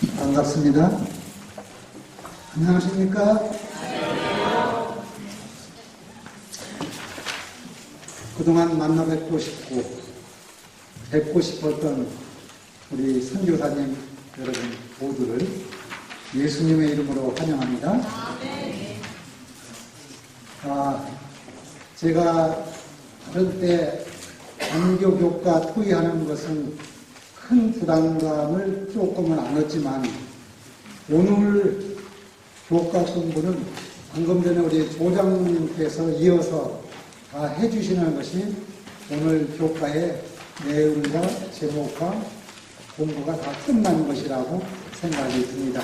반갑습니다. 안녕하십니까? 그동안 만나 뵙고 싶었던 우리 선교사님 여러분 모두를 예수님의 이름으로 환영합니다. 제가 그럴 때 안교 교과 토의하는 것은 큰 부담감을 조금은 안았지만 오늘 교과 공부는 방금 전에 우리 조장님께서 이어서 다 해주시는 것이 오늘 교과의 내용과 제목과 공부가 다 끝난 것이라고 생각이 듭니다.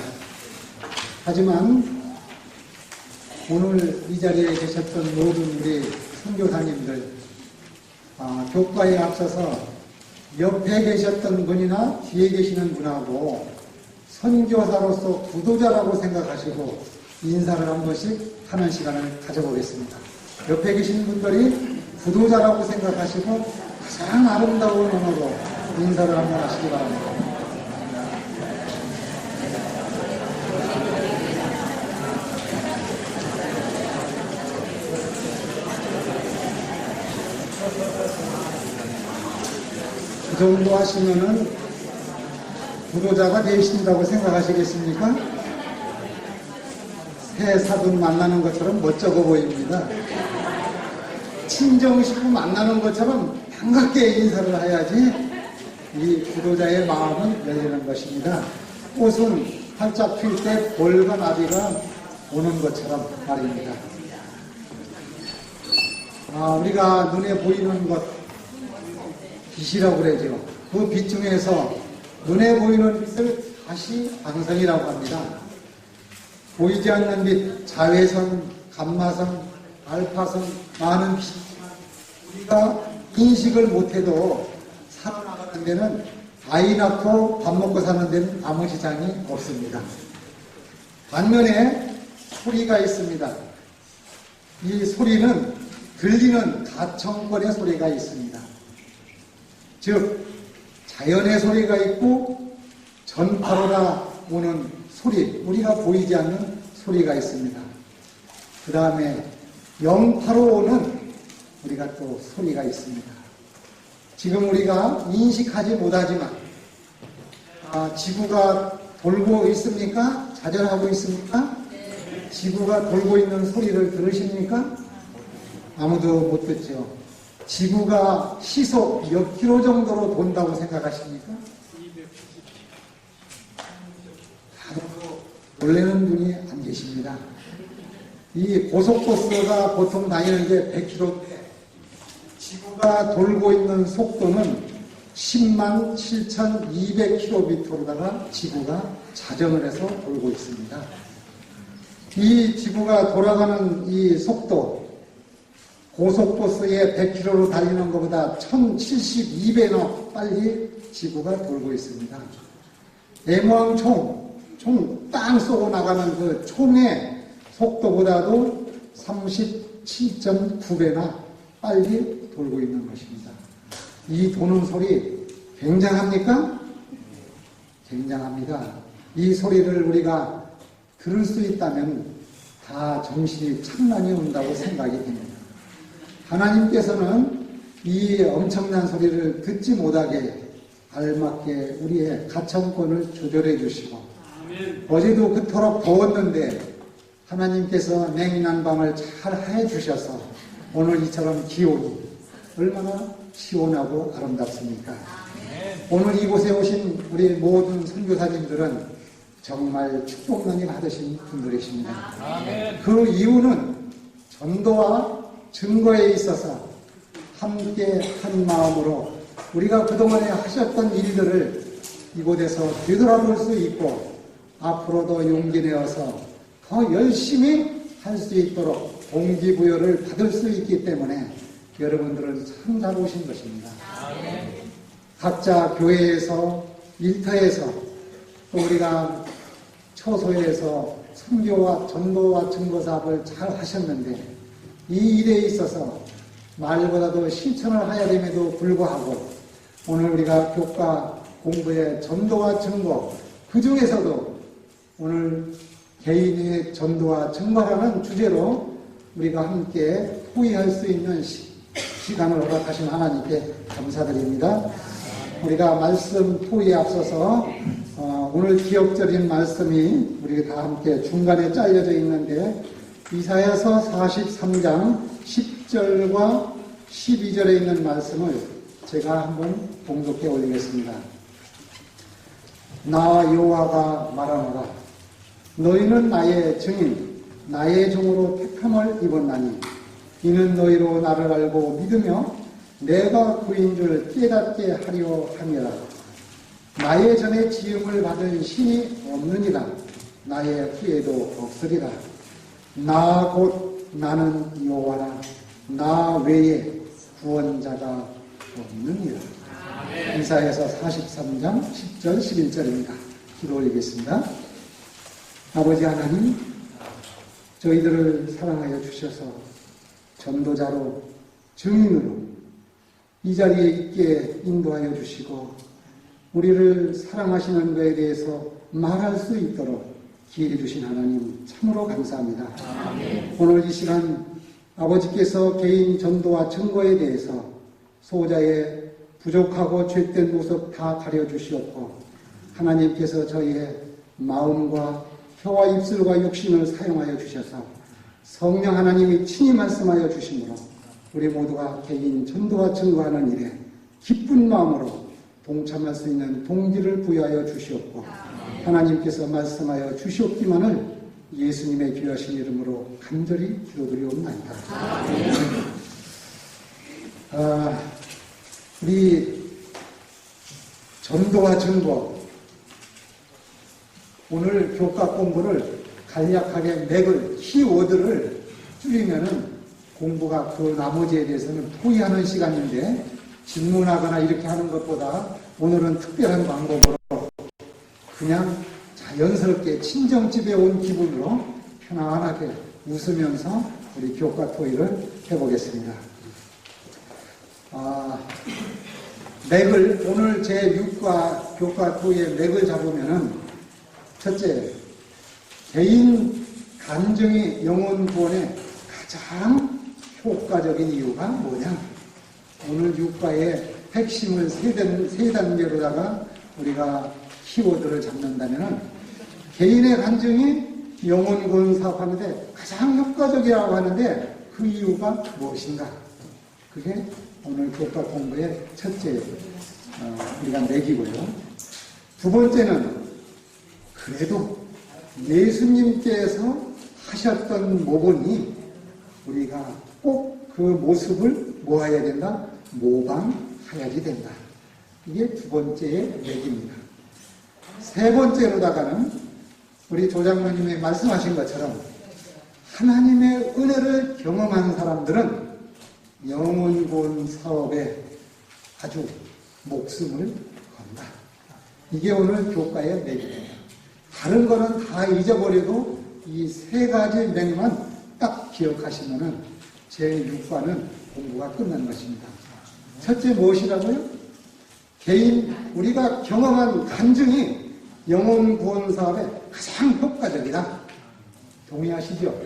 하지만 오늘 이 자리에 계셨던 모든 우리 선교사님들, 교과에 앞서서 옆에 계셨던 분이나 뒤에 계시는 분하고 선교사로서 구도자라고 생각하시고 인사를 한 번씩 하는 시간을 가져보겠습니다. 옆에 계신 분들이 구도자라고 생각하시고 가장 아름다운 언어로 인사를 한번 하시기 바랍니다. 그 정도 하시면은 구도자가 되신다고 생각하시겠습니까? 새 사돈 만나는 것처럼 멋쩍어 보입니다. 친정식구 만나는 것처럼 반갑게 인사를 해야지 이 구도자의 마음은 열리는 것입니다. 꽃은 활짝 필 때 볼과 나비가 오는 것처럼 말입니다. 우리가 눈에 보이는 것, 빛이라고 그러죠. 그 빛 중에서 눈에 보이는 빛을 다시 방성이라고 합니다. 보이지 않는 빛, 자외선, 감마선, 알파선, 많은 빛. 우리가 인식을 못해도 살아나가는 데는 아이 낳고 밥 먹고 사는 데는 아무 지장이 없습니다. 반면에 소리가 있습니다. 이 소리는 들리는 가청권의 소리가 있습니다. 즉 자연의 소리가 있고 전파로라 오는 소리, 우리가 보이지 않는 소리가 있습니다. 그 다음에 영파로 오는 우리가 또 소리가 있습니다. 지금 우리가 인식하지 못하지만 지구가 돌고 있습니까? 자전하고 있습니까? 지구가 돌고 있는 소리를 들으십니까? 아무도 못 듣죠. 지구가 시속 몇 킬로 정도로 돈다고 생각하십니까? 다들 놀라는 분이 안 계십니다. 이 고속버스가 보통 다니는 게 100km인데 지구가 돌고 있는 속도는 10만 7,200km로다가 지구가 자전을 해서 돌고 있습니다. 이 지구가 돌아가는 이 속도, 고속버스에 100km로 달리는 것보다 1072배나 빨리 지구가 돌고 있습니다. 대모항 총 땅 쏘고 나가는 그 총의 속도보다도 37.9배나 빨리 돌고 있는 것입니다. 이 도는 소리 굉장합니까? 굉장합니다. 이 소리를 우리가 들을 수 있다면 다 정신이 찬란히 온다고 생각이 됩니다. 하나님께서는 이 엄청난 소리를 듣지 못하게 알맞게 우리의 가청권을 조절해 주시고 어제도 그토록 더웠는데 하나님께서 냉난 밤을 잘 해주셔서 오늘 이처럼 기온이 얼마나 시원하고 아름답습니까? 오늘 이곳에 오신 우리 모든 선교사님들은 정말 축복 많이 받으신 분들이십니다. 그 이유는 전도와 증거에 있어서 함께 한 마음으로 우리가 그동안에 하셨던 일들을 이곳에서 되돌아볼 수 있고 앞으로도 용기 내어서 더 열심히 할 수 있도록 동기부여를 받을 수 있기 때문에 여러분들은 참 잘 오신 것입니다. 각자 교회에서, 일터에서, 또 우리가 처소에서 선교와 전도와 증거 사업을 잘 하셨는데 이 일에 있어서 말보다도 실천을 해야 됨에도 불구하고 오늘 우리가 교과 공부의 전도와 증거 그 중에서도 오늘 개인의 전도와 증거라는 주제로 우리가 함께 토의할 수 있는 시간을 허락하신 하나님께 감사드립니다. 우리가 말씀 토의에 앞서서 오늘 기억적인 말씀이 우리 다 함께 중간에 잘려져 있는데 이사야서 43장 10절과 12절에 있는 말씀을 제가 한번 봉독해 올리겠습니다. 나 여호와가 말하노라. 너희는 나의 증인, 나의 종으로 택함을 입었나니 이는 너희로 나를 알고 믿으며 내가 그인 줄 깨닫게 하려 함이라. 나의 전에 지음을 받은 신이 없느니라. 나의 후에도 없으리라. 나 곧 나는 여호와라. 나 외에 구원자가 없느니라. 이사야서 43장 10절 11절입니다. 기도 올리겠습니다. 아버지 하나님, 저희들을 사랑하여 주셔서 전도자로 증인으로 이 자리에 있게 인도하여 주시고 우리를 사랑하시는 것에 대해서 말할 수 있도록 기회 주신 하나님 참으로 감사합니다. 아멘. 오늘 이 시간 아버지께서 개인 전도와 증거에 대해서 소자의 부족하고 죄된 모습 다 가려주시옵고 하나님께서 저희의 마음과 혀와 입술과 육신을 사용하여 주셔서 성령 하나님이 친히 말씀하여 주심으로 우리 모두가 개인 전도와 증거하는 일에 기쁜 마음으로 동참할 수 있는 동기를 부여하여 주시옵고 하나님께서 말씀하여 주시옵기만을 예수님의 귀하신 이름으로 간절히 기도드리옵나이다. 우리 전도와 증거 오늘 교과 공부를 간략하게 맥을 키워드를 줄이면은 공부가 그 나머지에 대해서는 토의하는 시간인데 질문하거나 이렇게 하는 것보다 오늘은 특별한 방법으로 그냥 자연스럽게 친정집에 온 기분으로 편안하게 웃으면서 우리 교과 토의를 해보겠습니다. 맥을 오늘 제 6과 교과 토의의 맥을 잡으면은 첫째, 개인 간증이 영혼 구원에 가장 효과적인 이유가 뭐냐? 오늘 6과의 핵심을 세 단계로다가 우리가 키워드를 잡는다면은 개인의 간증이 영혼 구원 사업하는데 가장 효과적이라고 하는데 그 이유가 무엇인가? 그게 오늘 교과 공부의 첫째 우리가 맥이고요. 두 번째는 그래도 예수님께서 하셨던 모본이 우리가 꼭 그 모습을 뭐 해야 된다? 모방해야지 된다. 이게 두 번째의 맥입니다. 세 번째로다가는 우리 조장로님이 말씀하신 것처럼 하나님의 은혜를 경험한 사람들은 영혼 구원 사업에 아주 목숨을 건다. 이게 오늘 교과의 맥입니다. 다른 거는 다 잊어버려도 이 세 가지 맥만 딱 기억하시면은 제 6과는 공부가 끝난 것입니다. 첫째 무엇이라고요? 개인, 우리가 경험한 간증이 영혼 구원 사업에 가장 효과적이다. 동의하시죠?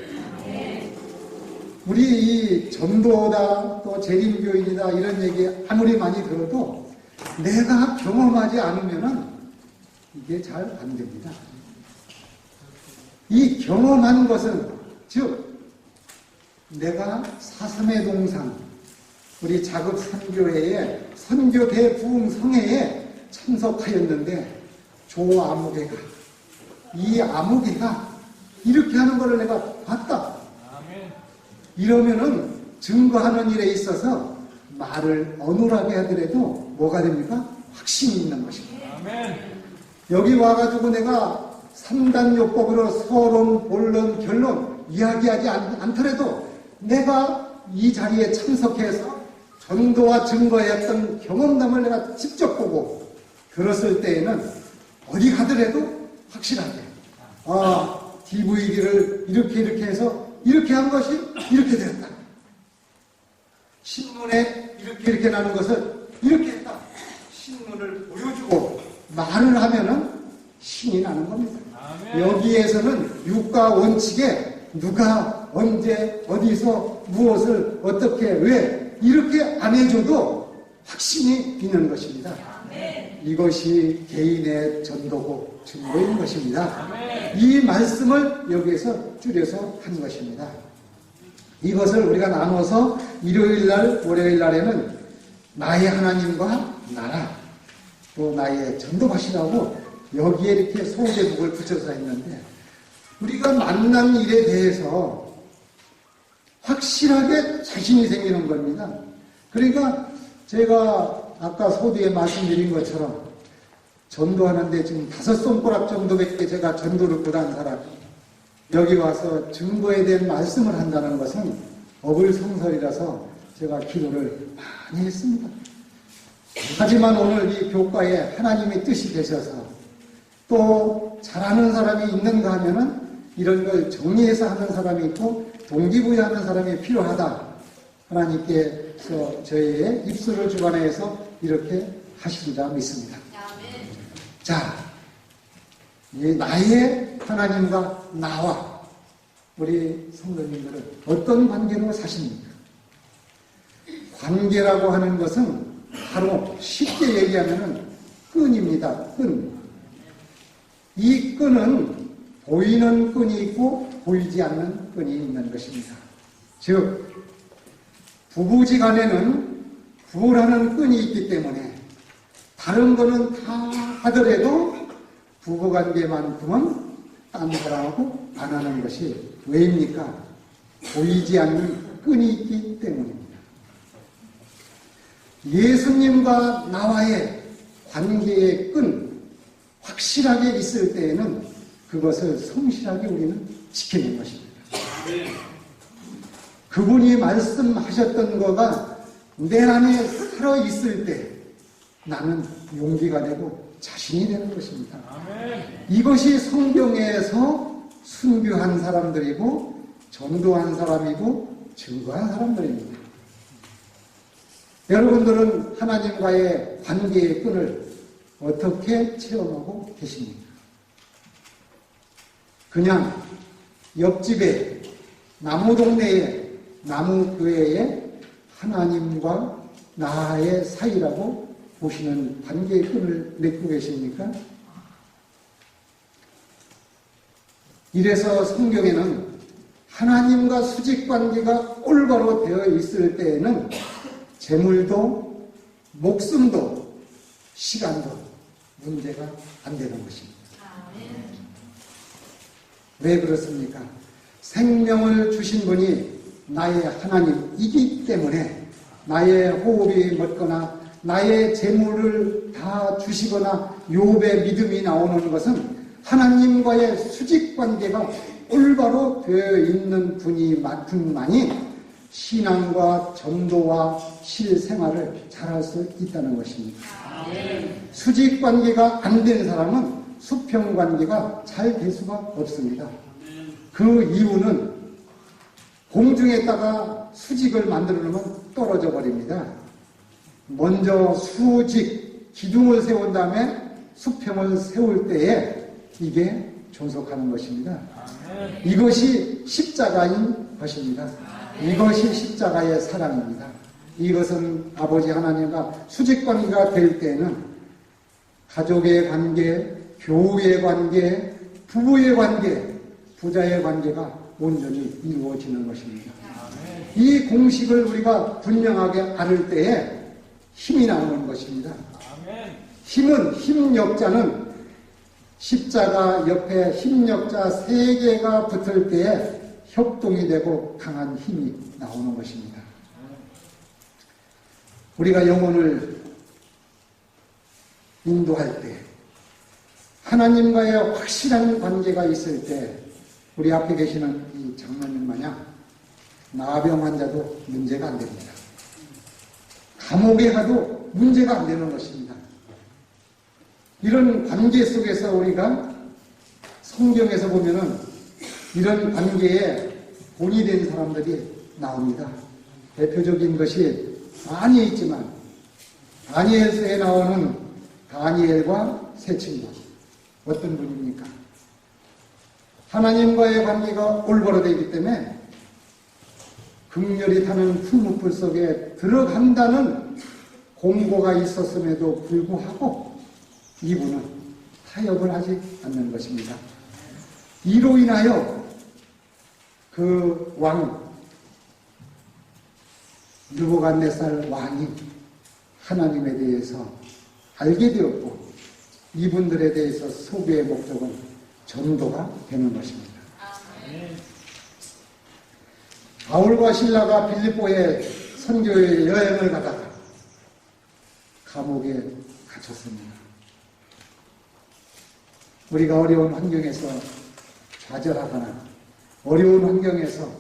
우리 이 전도다, 또 재림교인이다, 이런 얘기 아무리 많이 들어도 내가 경험하지 않으면은 이게 잘 안 됩니다. 이 경험한 것은, 즉, 내가 사슴의 동상, 우리 자급 선교회에 선교대 부흥성회에 참석하였는데 조 아무개가 이 아무개가 이렇게 하는 것을 내가 봤다. 이러면은 증거하는 일에 있어서 말을 어눌하게 하더라도 뭐가 됩니까? 확신이 있는 것입니다. 여기 와가지고 내가 3단요법으로 서론, 본론, 결론 이야기하지 않더라도 내가 이 자리에 참석해서 전도와 증거했던 경험담을 내가 직접 보고 들었을 때에는 어디 가더라도 확실하게 DVD를 이렇게 해서 이렇게 한 것이 이렇게 되었다. 신문에 이렇게 나는 것을 이렇게 했다. 신문을 보여주고 말을 하면은 신이 나는 겁니다. 아멘. 여기에서는 육가 원칙에 누가 언제 어디서 무엇을 어떻게 왜 이렇게 안 해줘도 확신이 있는 것입니다. 이것이 개인의 전도고 증거인 것입니다. 이 말씀을 여기에서 줄여서 한 것입니다. 이것을 우리가 나눠서 일요일날 월요일날에는 나의 하나님과 나라 또 나의 전도밭이라고 여기에 이렇게 소제목을 붙여서 했는데 우리가 만난 일에 대해서 확실하게 자신이 생기는 겁니다. 그러니까 제가 아까 소두에 말씀드린 것처럼 전도하는데 지금 5손가락 정도밖에 제가 전도를 못한 사람 여기 와서 증거에 대한 말씀을 한다는 것은 어불성설이라서 제가 기도를 많이 했습니다. 하지만 오늘 이 교과에 하나님의 뜻이 되셔서 또 잘하는 사람이 있는가 하면은 이런 걸 정리해서 하는 사람이 있고 동기부여하는 사람이 필요하다. 하나님께서 저희의 입술을 주관해서 이렇게 하시리라 믿습니다. 자, 이 나의 하나님과 나와 우리 성도님들은 어떤 관계로 사십니까? 관계라고 하는 것은 바로 쉽게 얘기하면 끈입니다. 끈. 이 끈은 보이는 끈이 있고 보이지 않는 끈이 있는 것입니다. 즉 부부지간에는 구원하는 끈이 있기 때문에 다른 거는 다 하더라도 부부관계만큼은 딴 사람하고 안 하는 것이 왜입니까? 보이지 않는 끈이 있기 때문입니다. 예수님과 나와의 관계의 끈 확실하게 있을 때에는 그것을 성실하게 우리는 지키는 것입니다. 그분이 말씀하셨던 거가 내 안에 살아있을 때 나는 용기가 되고 자신이 되는 것입니다. 이것이 성경에서 순교한 사람들이고 전도한 사람이고 증거한 사람들입니다. 여러분들은 하나님과의 관계의 끈을 어떻게 체험하고 계십니까? 그냥 옆집에 나무 동네에 나무 교회에 하나님과 나의 사이라고 보시는 관계의 끈을 맺고 계십니까? 이래서 성경에는 하나님과 수직관계가 올바로 되어 있을 때에는 재물도 목숨도 시간도 문제가 안 되는 것입니다. 왜 그렇습니까? 생명을 주신 분이 나의 하나님이기 때문에 나의 호흡이 멎거나 나의 재물을 다 주시거나 욥의 믿음이 나오는 것은 하나님과의 수직관계가 올바로 되어 있는 분만이 신앙과 전도와 실생활을 잘할 수 있다는 것입니다. 수직관계가 안 된 사람은 수평관계가 잘 될 수가 없습니다. 그 이유는 공중에다가 수직을 만들어 놓으면 떨어져 버립니다. 먼저 수직, 기둥을 세운 다음에 수평을 세울 때에 이게 존속하는 것입니다. 이것이 십자가인 것입니다. 이것이 십자가의 사랑입니다. 이것은 아버지 하나님과 수직관계가 될 때는 가족의 관계, 교우의 관계, 부부의 관계, 부자의 관계가 온전히 이루어지는 것입니다. 이 공식을 우리가 분명하게 알을 때에 힘이 나오는 것입니다. 힘은 힘력자는 십자가 옆에 힘력자 3개가 붙을 때에 협동이 되고 강한 힘이 나오는 것입니다. 우리가 영혼을 인도할 때 하나님과의 확실한 관계가 있을 때 우리 앞에 계시는 이 장로님 마냥 나병 환자도 문제가 안 됩니다. 감옥에 가도 문제가 안 되는 것입니다. 이런 관계 속에서 우리가 성경에서 보면은 이런 관계에 본이 된 사람들이 나옵니다. 대표적인 것이 많이 있지만 다니엘서에 나오는 다니엘과 세 친구, 어떤 분입니까? 하나님과의 관계가 올바르되어 있기 때문에 극렬히 타는 풀무불 속에 들어간다는 공고가 있었음에도 불구하고 이분은 타협을 하지 않는 것입니다. 이로 인하여 그 왕, 느부갓네살 왕이 하나님에 대해서 알게 되었고 이분들에 대해서 소비의 목적은 전도가 되는 것입니다. 바울과 실라가 빌립보에 선교의 여행을 가다가 감옥에 갇혔습니다. 우리가 어려운 환경에서 좌절하거나 어려운 환경에서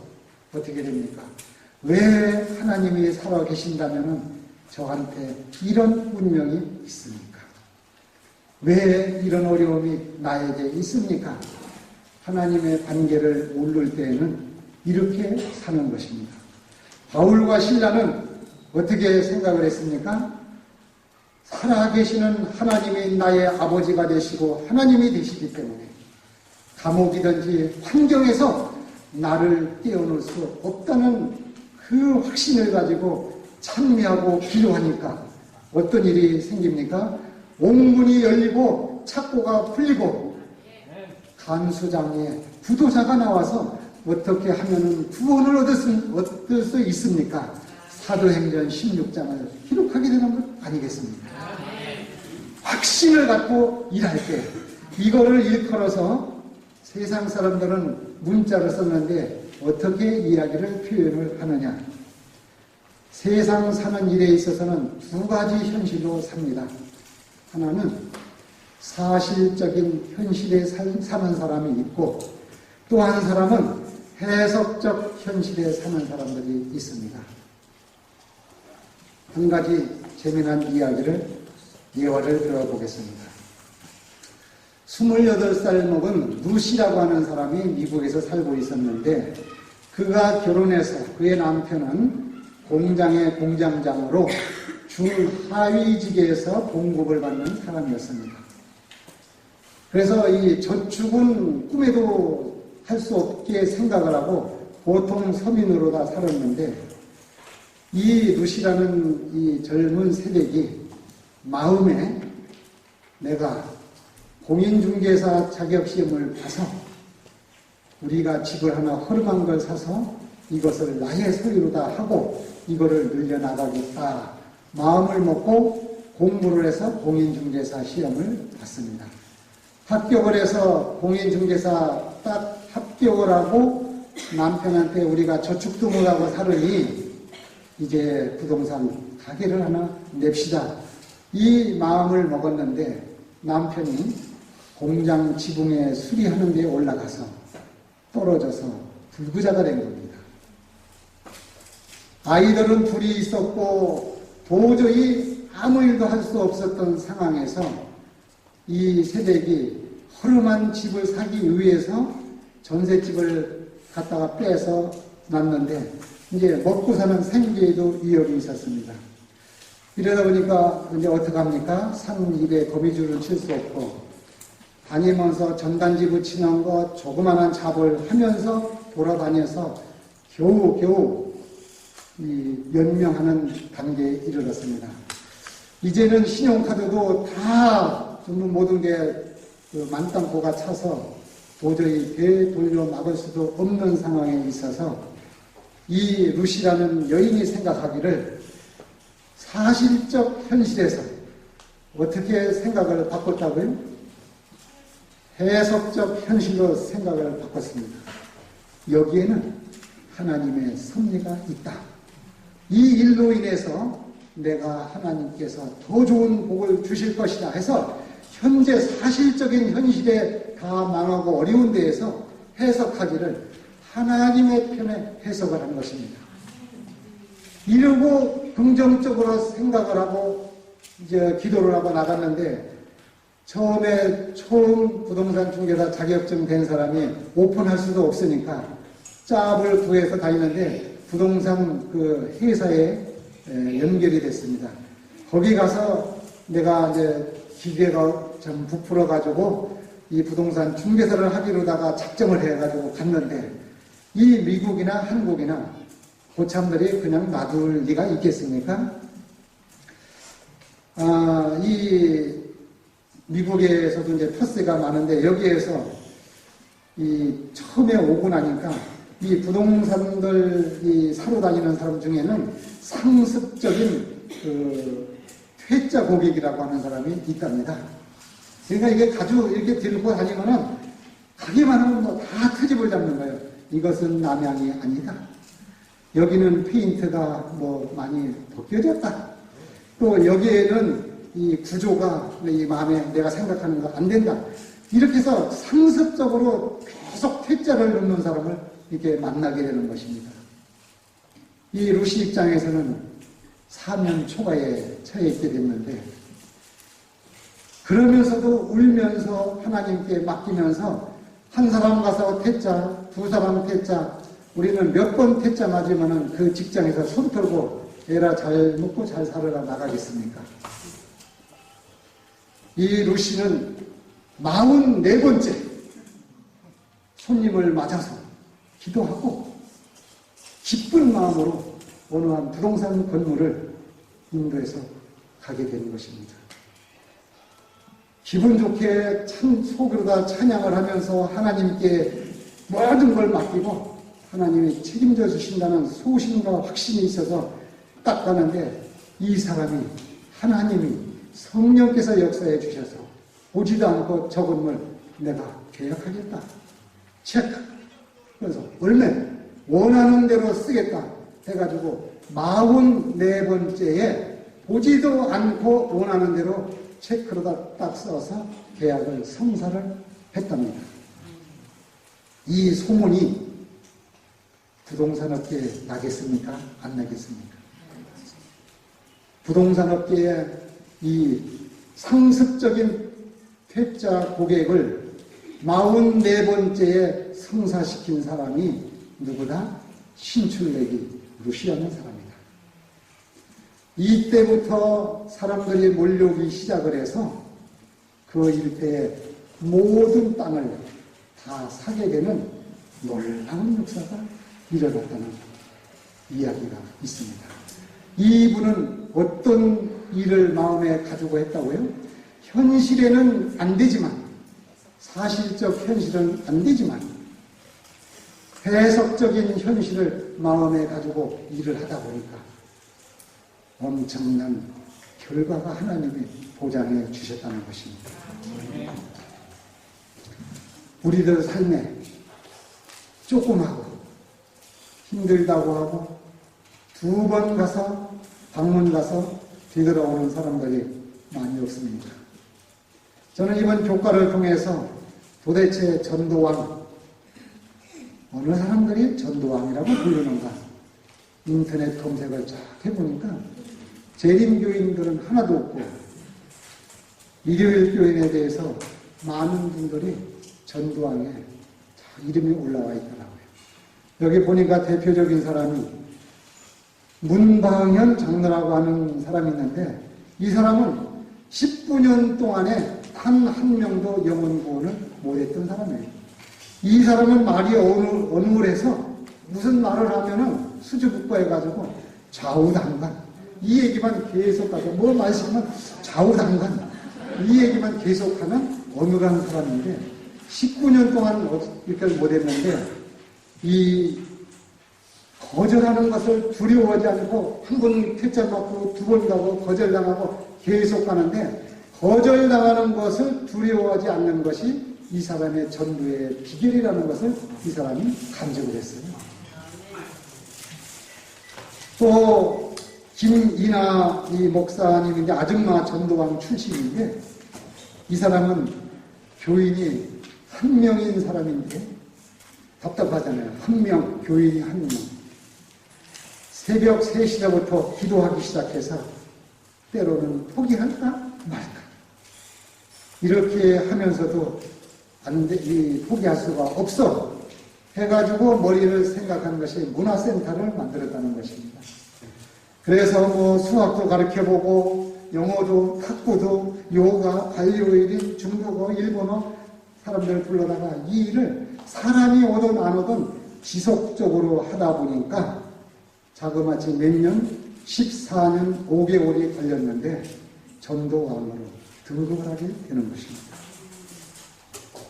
어떻게 됩니까? 왜 하나님이 살아계신다면 저한테 이런 운명이 있습니까? 왜 이런 어려움이 나에게 있습니까? 하나님의 관계를 모를 때에는 이렇게 사는 것입니다. 바울과 실라는 어떻게 생각을 했습니까? 살아계시는 하나님이 나의 아버지가 되시고 하나님이 되시기 때문에 감옥이든지 환경에서 나를 떼어놓을 수 없다는 그 확신을 가지고 찬미하고 기도하니까 어떤 일이 생깁니까? 옹문이 열리고 착고가 풀리고 간수장에 구도자가 나와서 어떻게 하면 구원을 얻을 수 있습니까? 사도행전 16장을 기록하게 되는 것 아니겠습니까? 확신을 갖고 일할 때 이거를 일컬어서 세상 사람들은 문자를 썼는데 어떻게 이야기를 표현을 하느냐? 세상 사는 일에 있어서는 두 가지 현실로 삽니다. 하나는 사실적인 현실에 사는 사람이 있고 또 한 사람은 해석적 현실에 사는 사람들이 있습니다. 한 가지 재미난 예화를 들어보겠습니다. 28살 먹은 루시라고 하는 사람이 미국에서 살고 있었는데 그가 결혼해서 그의 남편은 공장의 공장장으로 중하위직에서 봉급을 받는 사람이었습니다. 그래서 이 저축은 꿈에도 할 수 없게 생각을 하고 보통 서민으로 다 살았는데 이 루시라는 이 젊은 새댁이 마음에 내가 공인중개사 자격시험을 봐서 우리가 집을 하나 허름한 걸 사서 이것을 나의 소유로 다 하고 이거를 늘려나가겠다 마음을 먹고 공부를 해서 공인중개사 시험을 봤습니다. 합격을 해서 공인중개사 딱 합격을 하고 남편한테 우리가 저축도 못하고 살으니 이제 부동산 가게를 하나 냅시다. 이 마음을 먹었는데 남편이 공장 지붕에 수리하는 데 올라가서 떨어져서 불구자가 된 겁니다. 아이들은 둘이 있었고 도저히 아무 일도 할 수 없었던 상황에서 이 새댁이 허름한 집을 사기 위해서 전셋집을 갖다가 빼서 놨는데 이제 먹고 사는 생계에도 위협이 있었습니다. 이러다 보니까 이제 어떡합니까? 산 입에 거미줄을 칠 수 없고 다니면서 전단지 붙이는 것 조그만한 잡을 하면서 돌아다녀서 겨우 연명하는 단계에 이르렀습니다. 이제는 신용카드도 다 모든 게 만땅고가 차서 도저히 되돌려 막을 수도 없는 상황에 있어서 이 루시라는 여인이 생각하기를 사실적 현실에서 어떻게 생각을 바꿨다고요? 해석적 현실로 생각을 바꿨습니다. 여기에는 하나님의 섭리가 있다. 이 일로 인해서 내가 하나님께서 더 좋은 복을 주실 것이다 해서 현재 사실적인 현실에 다 망하고 어려운 데에서 해석하기를 하나님의 편에 해석을 한 것입니다. 이러고 긍정적으로 생각을 하고 이제 기도를 하고 나갔는데 처음 부동산 중개사 자격증 된 사람이 오픈할 수도 없으니까 짭을 구해서 다니는데 부동산 그 회사에 연결이 됐습니다. 거기 가서 내가 이제 기계가 좀 부풀어 가지고 이 부동산 중개사를 하기로다가 작정을 해가지고 갔는데 이 미국이나 한국이나 고참들이 그냥 놔둘 리가 있겠습니까? 이 미국에서도 이제 터세가 많은데 여기에서 이 처음에 오고 나니까 이 부동산들 이 사러 다니는 사람 중에는 상습적인 그 퇴짜 고객이라고 하는 사람이 있답니다. 그러니까 이게 가지고 이렇게 들고 다니면은 가기만 하면 뭐 다 트집을 잡는 거예요. 이것은 남양이 아니다. 여기는 페인트가 뭐 많이 벗겨졌다. 또 여기에는 이 구조가 이 마음에 내가 생각하는 거 안 된다. 이렇게 해서 상습적으로 계속 퇴짜를 넣는 사람을 이렇게 만나게 되는 것입니다. 이 루시 입장에서는 사면 초가에 처해 있게 됐는데 그러면서도 울면서 하나님께 맡기면서 한 사람 가서 퇴짜, 두 사람 퇴짜, 우리는 몇 번 퇴짜 맞으면은 그 직장에서 손 털고 애라 잘 먹고 잘 살아라 나가겠습니까? 이 루시는 44번째 손님을 맞아서 기도하고 기쁜 마음으로 어느 한 부동산 건물을 인도해서 가게 되는 것입니다. 기분 좋게 참 속으로다 찬양을 하면서 하나님께 모든 걸 맡기고 하나님이 책임져 주신다는 소신과 확신이 있어서 딱 가는데 이 사람이 하나님이 성령께서 역사해 주셔서 보지도 않고 저 건물 내가 계약하겠다. 체크. 그래서 얼마 원하는 대로 쓰겠다 해가지고 44번째에 보지도 않고 원하는 대로 체크로다 딱 써서 계약을 성사를 했답니다. 이 소문이 부동산업계에 나겠습니까? 안 나겠습니까? 부동산업계에 이 상습적인 퇴짜 고객을 44번째에 성사시킨 사람이 누구다? 신출내기 루시라는 사람이다. 이때부터 사람들이 몰려오기 시작을 해서 그 일대에 모든 땅을 다 사게 되는 놀라운 역사가 일어났다는 이야기가 있습니다. 이분은 어떤 일을 마음에 가지고 했다고요? 현실에는 안 되지만, 사실적 현실은 안 되지만 해석적인 현실을 마음에 가지고 일을 하다 보니까 엄청난 결과가 하나님이 보장해 주셨다는 것입니다. 우리들 삶에 조금하고 힘들다고 하고 두 번 가서 방문 가서 뒤돌아오는 사람들이 많이 없습니다. 저는 이번 교과를 통해서 도대체 전도왕, 어느 사람들이 전도왕이라고 부르는가 인터넷 검색을 쫙 해보니까 재림교인들은 하나도 없고 일요일 교인에 대해서 많은 분들이 전도왕에 이름이 올라와 있더라고요. 여기 보니까 대표적인 사람이 문방현 장로라고 하는 사람이 있는데 이 사람은 19년 동안에 단 한 명도 영혼 구원을 못했던 사람이에요. 이 사람은 말이 어눌해서 무슨 말을 하면은 수주국가해가지고 좌우당간 이 얘기만 계속 가서 뭐 말씀은 좌우당간 이 얘기만 계속하는 어눌한 사람인데 19년 동안 이렇게 못했는데 이 거절하는 것을 두려워하지 않고 한 번 퇴짜 맞고 두 번 가고 거절당하고 계속 가는데 거절당하는 것을 두려워하지 않는 것이 이 사람의 전도의 비결이라는 것을 이 사람이 간증을 했어요. 또 김이나 이 목사님인데 아줌마 전도왕 출신인데 이 사람은 교인이 한 명인 사람인데 답답하잖아요. 한 명, 교인이 한 명. 새벽 3시부터 기도하기 시작해서 때로는 포기할까 말까. 이렇게 하면서도 안 돼, 포기할 수가 없어. 해가지고 머리를 생각하는 것이 문화센터를 만들었다는 것입니다. 그래서 뭐 수학도 가르쳐보고 영어도 탁구도 요가, 발리오일인 중국어, 일본어 사람들을 불러다가 이 일을 사람이 오든 안 오든 지속적으로 하다 보니까 자그마치 몇 년? 14년 5개월이 걸렸는데 전도왕으로 등극을 하게 되는 것입니다.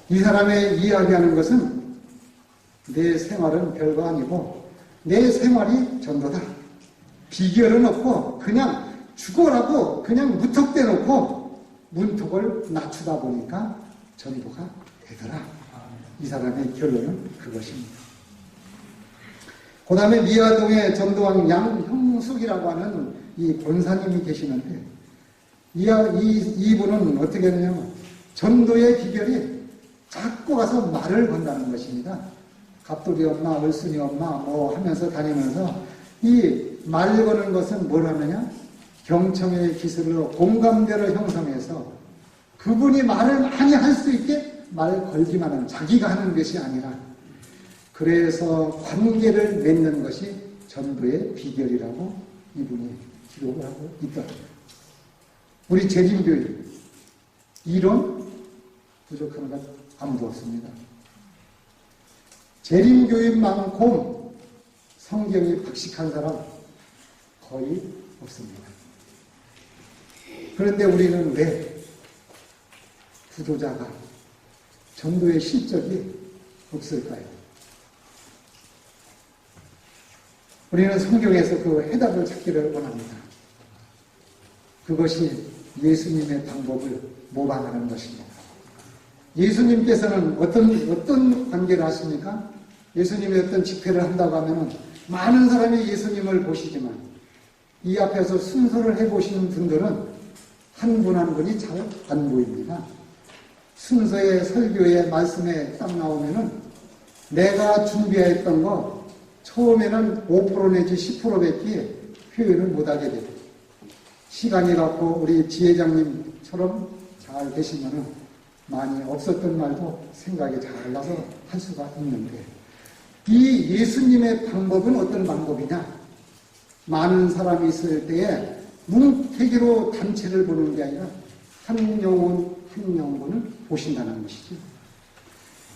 이 사람의 이야기하는 것은 내 생활은 별거 아니고 내 생활이 전도다. 비결은 없고 그냥 죽어라고 그냥 무턱대 놓고 문턱을 낮추다 보니까 전도가 되더라. 이 사람의 결론은 그것입니다. 그 다음에 미화동에 전도왕 양형숙이라고 하는 이 권사님이 계시는데 이분은 어떻게 하느냐면 전도의 비결이 자꾸 가서 말을 건다는 것입니다. 갑돌이 엄마, 얼순이 엄마 뭐 하면서 다니면서 이 말 거는 것은 뭘 하느냐? 경청의 기술로 공감대를 형성해서 그분이 말을 많이 할 수 있게 말 걸기만 하는 자기가 하는 것이 아니라 그래서 관계를 맺는 것이 전도의 비결이라고 이분이 기록을 하고 있더라고요. 우리 재림교회 이론 부족한 것 아무도 없습니다. 재림교인만큼 성경이 박식한 사람 거의 없습니다. 그런데 우리는 왜 구도자가 전도의 실적이 없을까요? 우리는 성경에서 그 해답을 찾기를 원합니다. 그것이 예수님의 방법을 모방하는 것입니다. 예수님께서는 어떤 관계를 하십니까? 예수님이 어떤 집회를 한다고 하면 많은 사람이 예수님을 보시지만 이 앞에서 순서를 해보시는 분들은 한 분 한 분이 잘 안 보입니다. 순서의 설교의 말씀에 딱 나오면은 내가 준비했던 거 처음에는 5% 내지 10%밖에 표현을 못하게 돼요. 시간이 갖고 우리 지회장님처럼 잘 계시면은 많이 없었던 말도 생각이 잘 나서 할 수가 있는데 이 예수님의 방법은 어떤 방법이냐? 많은 사람이 있을 때에 뭉태기로 단체를 보는 게 아니라 한 영혼 한 영혼을 보신다는 것이죠.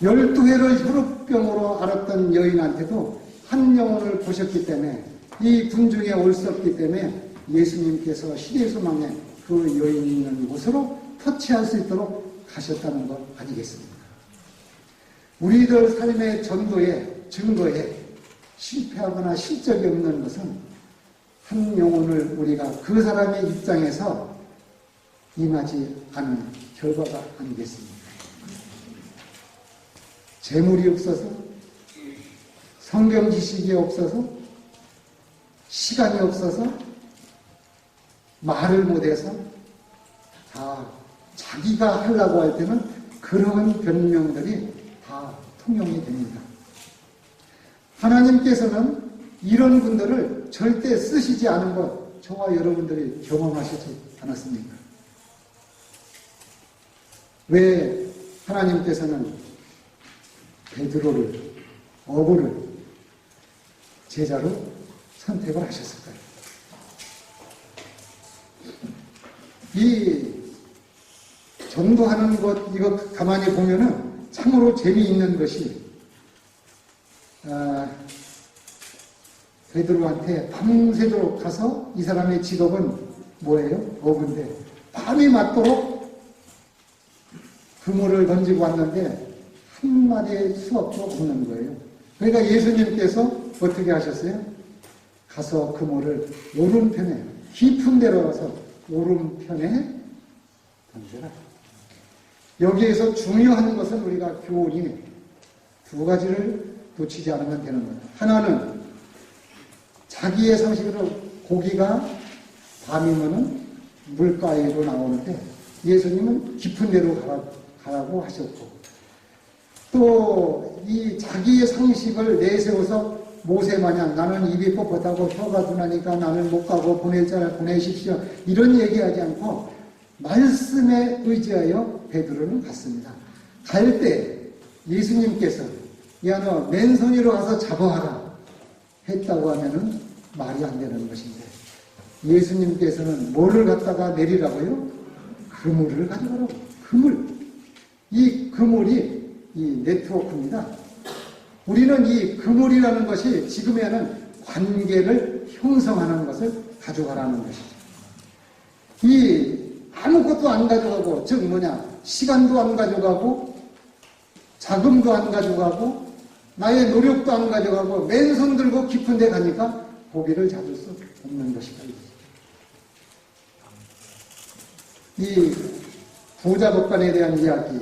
12회를 혈우병으로 앓았던 여인한테도 한 영혼을 보셨기 때문에 이 군중에 올 수 없기 때문에 예수님께서 시대소망에 그 여인이 있는 곳으로 터치할 수 있도록 가셨다는 것 아니겠습니까? 우리들 삶의 전도에 증거에 실패하거나 실적이 없는 것은 한 영혼을 우리가 그 사람의 입장에서 임하지 않은 결과가 아니겠습니까? 재물이 없어서, 성경 지식이 없어서, 시간이 없어서, 말을 못해서 다 자기가 하려고 할 때는 그런 변명들이 다 통용이 됩니다. 하나님께서는 이런 분들을 절대 쓰시지 않은 것 저와 여러분들이 경험하시지 않았습니까? 왜 하나님께서는 베드로를 어부를 제자로 선택을 하셨을까요? 이 전도하는 것 이거 가만히 보면은 참으로 재미있는 것이 베드로한테 밤새도록 가서 이 사람의 직업은 뭐예요? 어부인데 밤이 맞도록 그물을 던지고 왔는데 한마디의 수확도 없는 거예요. 그러니까 예수님께서 어떻게 하셨어요? 가서 그물을 오른편에 깊은 데로 가서 오른편에 던져라. 여기에서 중요한 것은 우리가 교훈이 두 가지를 놓치지 않으면 되는 거예요. 하나는 자기의 상식으로 고기가 밤이면은 물가에로 나오는데 예수님은 깊은 데로 가라고 하셨고 또 이 자기의 상식을 내세워서 모세 마냥 나는 입이 뻣뻣하고 혀가 둔하니까 나는 못 가고 보낼 자를 보내십시오. 이런 얘기하지 않고 말씀에 의지하여 베드로는 갔습니다. 갈 때 예수님께서 야 너 맨손으로 가서 잡아와라 했다고 하면은 말이 안 되는 것인데 예수님께서는 뭐를 갖다가 내리라고요? 그물을 가져가라고. 그물. 이 그물이 이 네트워크입니다. 우리는 이 그물이라는 것이 지금에는 관계를 형성하는 것을 가져가라는 것이죠. 이 아무것도 안 가져가고, 즉 시간도 안 가져가고, 자금도 안 가져가고, 나의 노력도 안 가져가고, 맨손 들고 깊은 데 가니까 고기를 잡을 수 없는 것이다. 이 부자법관에 대한 이야기,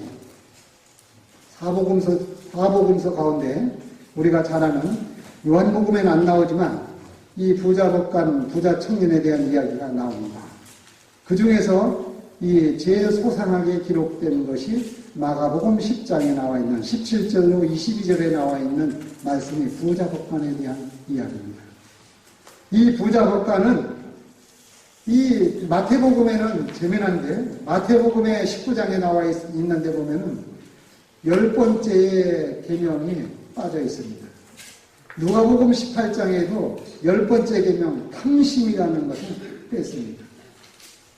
사복음서 가운데 우리가 잘 아는 요한복음에는 안 나오지만 이 부자법관, 부자 청년에 대한 이야기가 나옵니다. 그 중에서 이 제일 소상하게 기록된 것이 마가복음 10장에 나와 있는 17절로 22절에 나와 있는 말씀이 부자법관에 대한 이야기입니다. 이 부자법관은 이 마태복음에는 재미난데 마태복음의 19장에 나와 있는데 보면은 10번째의 계명이 빠져 있습니다. 누가복음 18장에도 10번째 계명 탐심이라는 것을 뺐습니다.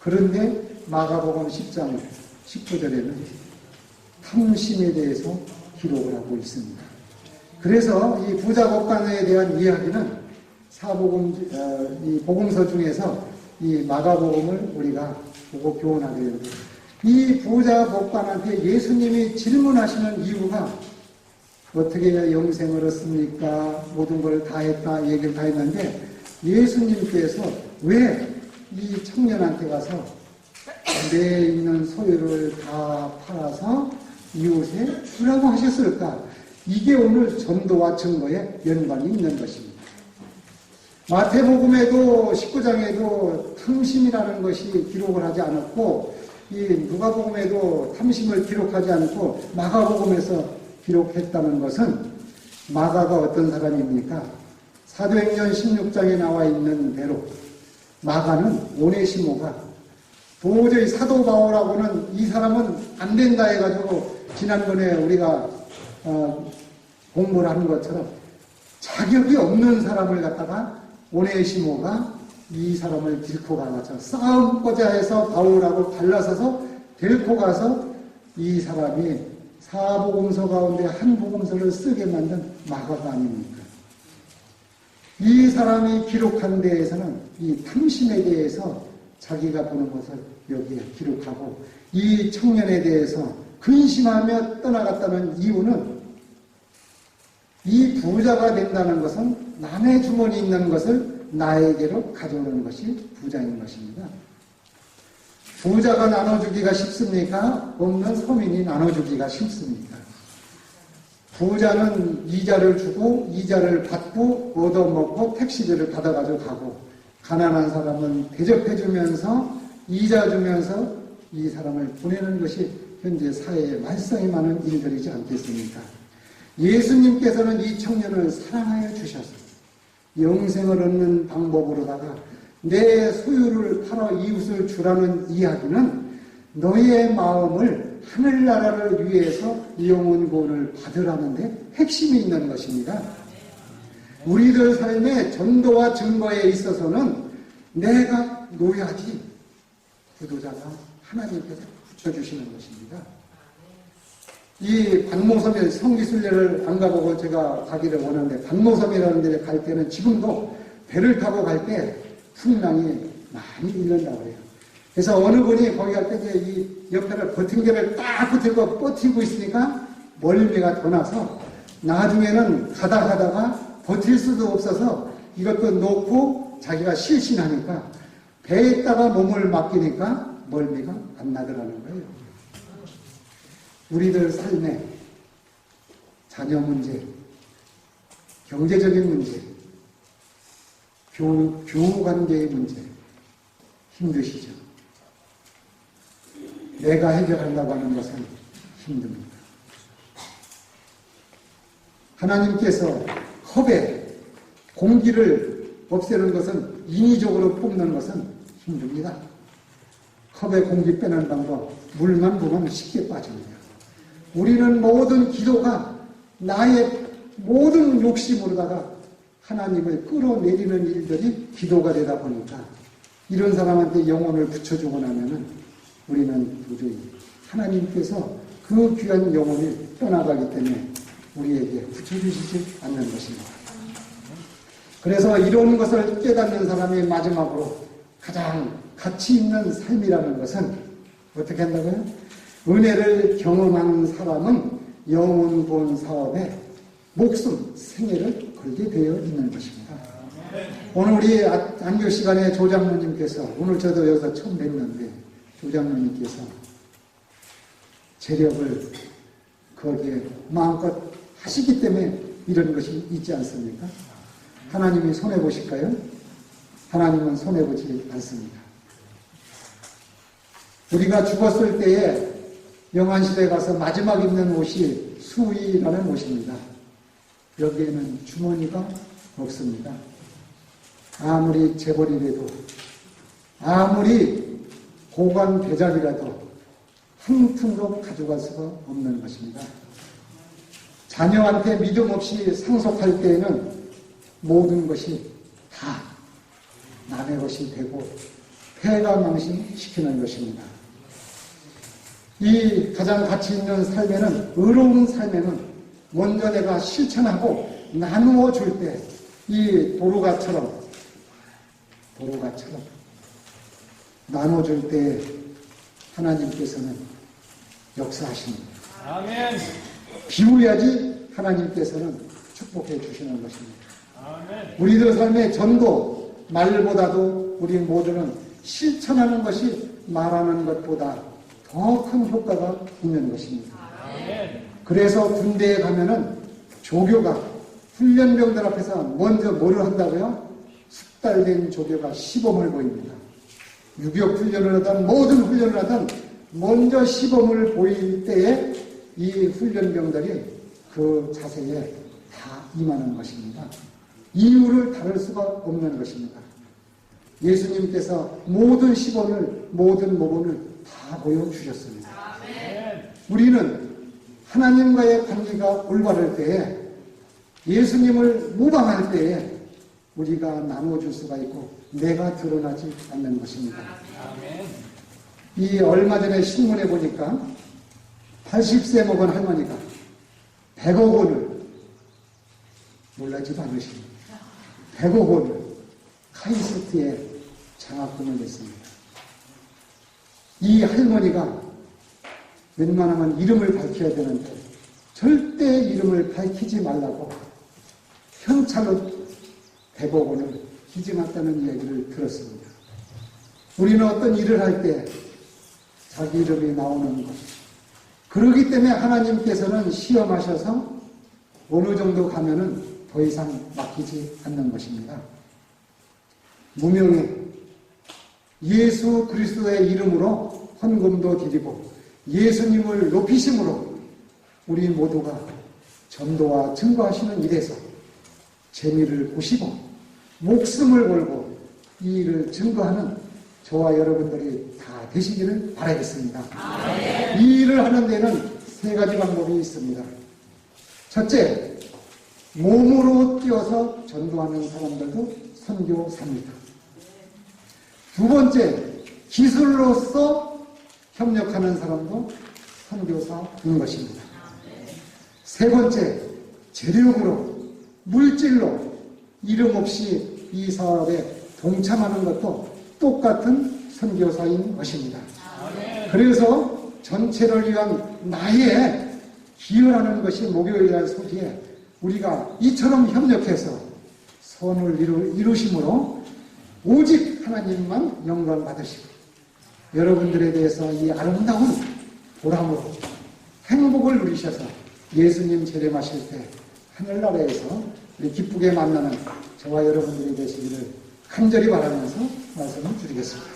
그런데 마가복음 10장 19절에는 탐심에 대해서 기록을 하고 있습니다. 그래서 이 부자법관에 대한 이야기는 이 복음서 중에서 이 마가복음을 우리가 보고 교훈하게 됩니다. 이 부자법관한테 예수님이 질문하시는 이유가 어떻게 영생을 얻습니까? 모든 걸 다 했다 얘기를 다 했는데 예수님께서 왜 이 청년한테 가서 내 있는 소유를 다 팔아서 이웃에 주라고 하셨을까? 이게 오늘 전도와 증거에 연관이 있는 것입니다. 마태복음에도 19장에도 탐심이라는 것이 기록을 하지 않았고 이 누가복음에도 탐심을 기록하지 않고 마가복음에서 기록했다는 것은 마가가 어떤 사람입니까? 사도행전 16장에 나와 있는 대로 마가는 오네시모가 도저히 사도 바울하고는 이 사람은 안 된다 해가지고 지난번에 우리가 공부를 하는 것처럼 자격이 없는 사람을 갖다가 오네시모가 이 사람을 데리고 가서 싸움고자 해서 바울하고 갈라서서 데리고 가서 이 사람이 사복음서 가운데 한 복음서를 쓰게 만든 마가가 아닙니까? 이 사람이 기록한 데에서는 이 탐심에 대해서 자기가 보는 것을 여기에 기록하고 이 청년에 대해서 근심하며 떠나갔다는 이유는 이 부자가 된다는 것은 남의 주머니에 있는 것을 나에게로 가져오는 것이 부자인 것입니다. 부자가 나눠주기가 쉽습니까? 없는 서민이 나눠주기가 쉽습니다. 부자는 이자를 주고 이자를 받고 얻어먹고 택시비를 받아가지고 가고 가난한 사람은 대접해주면서 이자 주면서 이 사람을 보내는 것이 현재 사회에 말썽이 많은 일들이지 않겠습니까? 예수님께서는 이 청년을 사랑하여 주셔서 영생을 얻는 방법으로다가 내 소유를 팔아 이웃을 주라는 이야기는 너의 마음을 하늘나라를 위해서 영혼 구원을 받으라는 데 핵심이 있는 것입니다. 우리들 삶의 전도와 증거에 있어서는 내가 놓야지 구도자가 하나님께서 붙여주시는 것입니다. 이 반모섬에 성지순례를 안 가보고 제가 가기를 원하는데 반모섬이라는 데 갈 때는 지금도 배를 타고 갈 때 풍랑이 많이 일는다고 그래요. 그래서 어느 분이 거기 갈 때 이 옆에를 버팅개를 딱 붙이고 버티고 있으니까 멀미가 더 나서 나중에는 가다가 버틸 수도 없어서 이것도 놓고 자기가 실신하니까 배에다가 몸을 맡기니까 멀미가 안 나더라는 거예요. 우리들 삶에 자녀 문제, 경제적인 문제, 교우 관계의 문제 힘드시죠? 내가 해결하려고 하는 것은 힘듭니다. 하나님께서 컵에 공기를 없애는 것은 인위적으로 뽑는 것은 힘듭니다. 컵에 공기 빼는 방법, 물만 부으면 쉽게 빠집니다. 우리는 모든 기도가 나의 모든 욕심으로다가 하나님을 끌어내리는 일들이 기도가 되다 보니까 이런 사람한테 영혼을 붙여주고 나면은 우리는 도저히 하나님께서 그 귀한 영혼이 떠나가기 때문에 우리에게 붙여주시지 않는 것입니다. 그래서 이런 것을 깨닫는 사람이 마지막으로 가장 가치 있는 삶이라는 것은 어떻게 한다고요? 은혜를 경험한 사람은 영혼 본 사업에 목숨, 생애를 걸게 되어 있는 것입니다. 오늘 우리 안교 시간에 조장로님께서, 오늘 저도 여기서 처음 뵀는데 조장로님께서 재력을 거기에 마음껏 하시기 때문에 이런 것이 있지 않습니까? 하나님이 손해보실까요? 하나님은 손해보지 않습니다. 우리가 죽었을 때에 영안실에 가서 마지막 입는 옷이 수의라는 옷입니다. 여기에는 주머니가 없습니다. 아무리 재벌이라도, 아무리 고관 배작이라도 한 푼도 가져갈 수가 없는 것입니다. 자녀한테 믿음 없이 상속할 때에는 모든 것이 다 남의 것이 되고 폐가망신시키는 것입니다. 이 가장 가치 있는 삶에는, 의로운 삶에는 먼저 내가 실천하고 나누어 줄 때 이 도로가처럼 나눠줄 때 하나님께서는 역사하십니다. 아멘. 비워야지 하나님께서는 축복해 주시는 것입니다. 아멘. 우리들 삶의 전도, 말보다도 우리 모두는 실천하는 것이 말하는 것보다 더 큰 효과가 있는 것입니다. 아멘. 그래서 군대에 가면은 조교가 훈련병들 앞에서 먼저 뭐를 한다고요? 숙달된 조교가 시범을 보입니다. 유격 훈련을 하든 모든 훈련을 하든 먼저 시범을 보일 때에 이 훈련병들이 그 자세에 다 임하는 것입니다. 이유를 다룰 수가 없는 것입니다. 예수님께서 모든 시범을, 모든 모범을 다 보여주셨습니다. 우리는 하나님과의 관계가 올바를 때에, 예수님을 모방할 때에 우리가 나누어줄 수가 있고 내가 드러나지 않는 것입니다. 아멘. 이 얼마 전에 신문에 보니까 80세 먹은 할머니가 100억 원을, 놀라지도 않으십니다. 100억 원을 카이스트에 장학금을 냈습니다. 이 할머니가 웬만하면 이름을 밝혀야 되는데 절대 이름을 밝히지 말라고 현찰로 100억 원을 기증했다는 이야기를 들었습니다. 우리는 어떤 일을 할 때 자기 이름이 나오는 것, 그러기 때문에 하나님께서는 시험하셔서 어느 정도 가면은 더 이상 맡기지 않는 것입니다. 무명에 예수 그리스도의 이름으로 헌금도 드리고 예수님을 높이심으로 우리 모두가 전도와 증거하시는 일에서 재미를 보시고 목숨을 걸고 이 일을 증거하는 저와 여러분들이 다 되시기를 바라겠습니다. 이 일을 하는 데는 세 가지 방법이 있습니다. 첫째, 몸으로 뛰어서 전도하는 사람들도 선교사입니다. 두 번째, 기술로서 협력하는 사람도 선교사인 것입니다. 세 번째, 재력으로, 물질로 이름 없이 이 사업에 동참하는 것도 똑같은 선교사인 것입니다. 그래서 전체를 위한 나의 기여라는 것이 목요일날 소리에 우리가 이처럼 협력해서 선을 이루심으로 오직 하나님만 영광 받으시고 여러분들에 대해서 이 아름다운 보람으로 행복을 누리셔서 예수님 재림하실 때 하늘나라에서 우리 기쁘게 만나는 저와 여러분들이 되시기를 간절히 바라면서 말씀을 드리겠습니다.